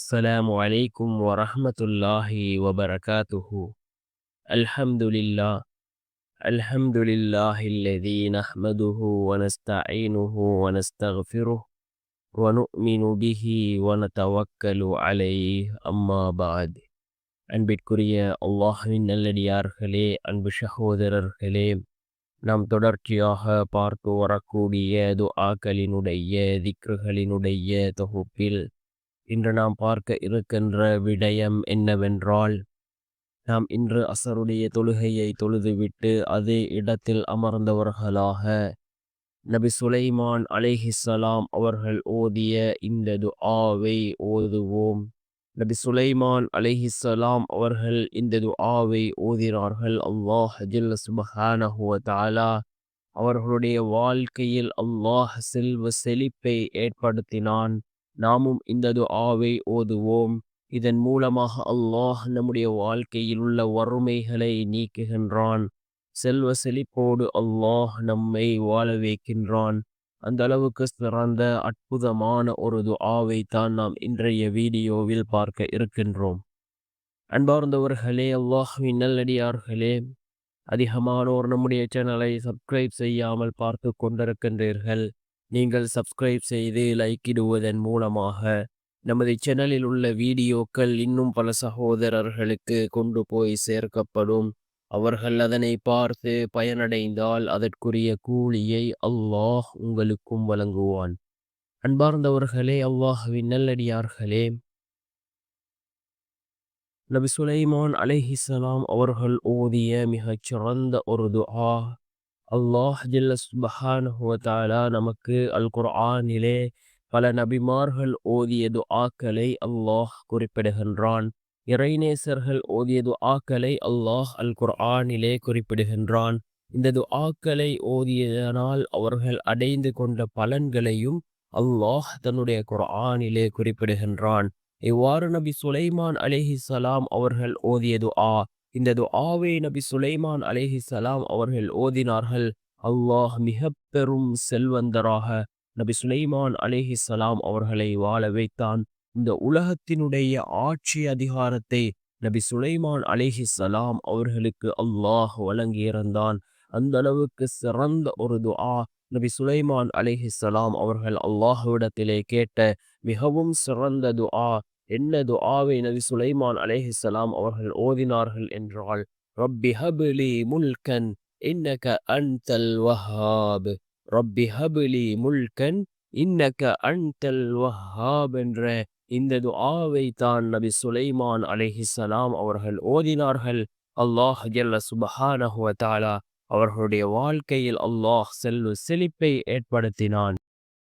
السلام عليكم ورحمة الله وبركاته. الحمد لله. الحمد لله الذي نحمده ونستعينه ونستغفره ونؤمن به ونتوكل عليه أما بعد. அன்பிற்குரிய அல்லாஹ்வின் நல்லடியார்களே, அன்பு சகோதரர்களே, நாம் தொடர்ச்சியாக பார்த்து வரக்கூடிய துஆக்களினுடைய திக்ருகளினுடைய தொகுப்பில் இன்று நாம் பார்க்க இருக்கின்ற விடயம் என்னவென்றால், நாம் இன்று அசருடைய தொழுகையை தொழுதுவிட்டு அதே இடத்தில் அமர்ந்தவர்களாக நபி சுலைமான் அலைஹிஸ்ஸலாம் அவர்கள் ஓதிய இந்த துஆவை ஓதுவோம். நபி சுலைமான் அலைஹிஸ்ஸலாம் அவர்கள் இந்த துஆவை ஓதினார்கள். அல்லாஹ் ஜல்ல சுப்ஹானஹு வ தஆலா அவர்களுடைய வாழ்க்கையில் அல்லாஹ் செல்வ செழிப்பை ஏற்படுத்தினான். நாமும் இந்த துஆவை ஓதுவோம். இதன் மூலமாக அல்லாஹ் நம்முடைய வாழ்க்கையில் உள்ள வறுமைகளை நீக்குகின்றான். செல்வ செழிப்போடு அல்லாஹ் நம்மை வாழ வைக்கின்றான். அந்த அளவுக்கு சிறந்த அற்புதமான ஒரு துஆவை தான் நாம் இன்றைய வீடியோவில் பார்க்க இருக்கின்றோம். அன்பார்ந்தவர்களே, அல்லாஹ்வின் நல்லடியார்களே, அதிகமானோர் நம்முடைய சேனலை சப்ஸ்கிரைப் செய்யாமல் பார்த்து கொண்டிருக்கின்றீர்கள். நீங்கள் சப்ஸ்கிரைப் செய்து லைக் இடுவதன் மூலமாக நமது சேனலில் உள்ள வீடியோக்கள் இன்னும் பல சகோதரர்களுக்கு கொண்டு போய் சேர்க்கப்படும். அவர்கள் அதனை பார்த்து பயனடைந்தால் அதற்குரிய கூலியை அல்லாஹ் உங்களுக்கும் வழங்குவான். அன்பார்ந்தவர்களே, அல்லாஹ்வின் நல்லடியார்களே, நபி சுலைமான் அலைஹிஸ்ஸலாம் அவர்கள் ஓதிய மிகச் சிறந்த ஒரு துஆ. அல்லாஹ் ஜல்ல சுப்ஹானஹு வ தஆலா நமக்கு அல் குர்ஆனிலே பல நபிமார்கள் ஓதிய துஆக்களை அல்லாஹ் குறிப்பிடுகின்றான். இறைநேசர்கள் ஓதிய துஆக்களை அல்லாஹ் அல் குர்ஆனிலே குறிப்பிடுகின்றான். இந்த துஆக்களை ஓதியதனால் அவர்கள் அடைந்து கொண்ட பலன்களையும் அல்லாஹ் தன்னுடைய குர்ஆனிலே குறிப்பிடுகின்றான். இவ்வாறு நபி சுலைமான் அலைஹிஸ்ஸலாம் அவர்கள் ஓதிய துஆ. இந்த துஆவை நபி சுலைமான் அலைஹிஸ்ஸலாம் அவர்கள் ஓதினார்கள். அல்லாஹ் மிக பெரும் செல்வந்தராக நபி சுலைமான் அலைஹிஸ்ஸலாம் அவர்களை வாழ வைத்தான். இந்த உலகத்தினுடைய ஆட்சி அதிகாரத்தை நபி சுலைமான் அலைஹிஸ்ஸலாம் அவர்களுக்கு அல்லாஹ் வழங்கியிருந்தான். அந்த அளவுக்கு சிறந்த ஒரு துஆ. நபி சுலைமான் அலைஹிஸ்ஸலாம் அவர்கள் அல்லாஹ்விடத்திலே கேட்ட மிகவும் சிறந்த துஆ. என்ன துஆவை நபி சுலைமான் அலைஹிஸ்ஸலாம் அவர்கள் ஓதினார்கள் என்றால், ரப்பி ஹப்லி முல்கன் இன்னக அன்தல் வஹ்ஹாப். ரப்பி ஹப்லி முல்கன் இன்னக அன்தல் வஹ்ஹாப் என்ற இந்த துஆவை தான் நபி சுலைமான் அலைஹிஸ்ஸலாம் அவர்கள் ஓதினார்கள். அல்லாஹ் ஜல்ல சுப்ஹானஹு வ தஆலா அவர்களுடைய வாழ்க்கையில் அல்லாஹ் செல்வ செழிப்பை ஏற்படுத்தினான்.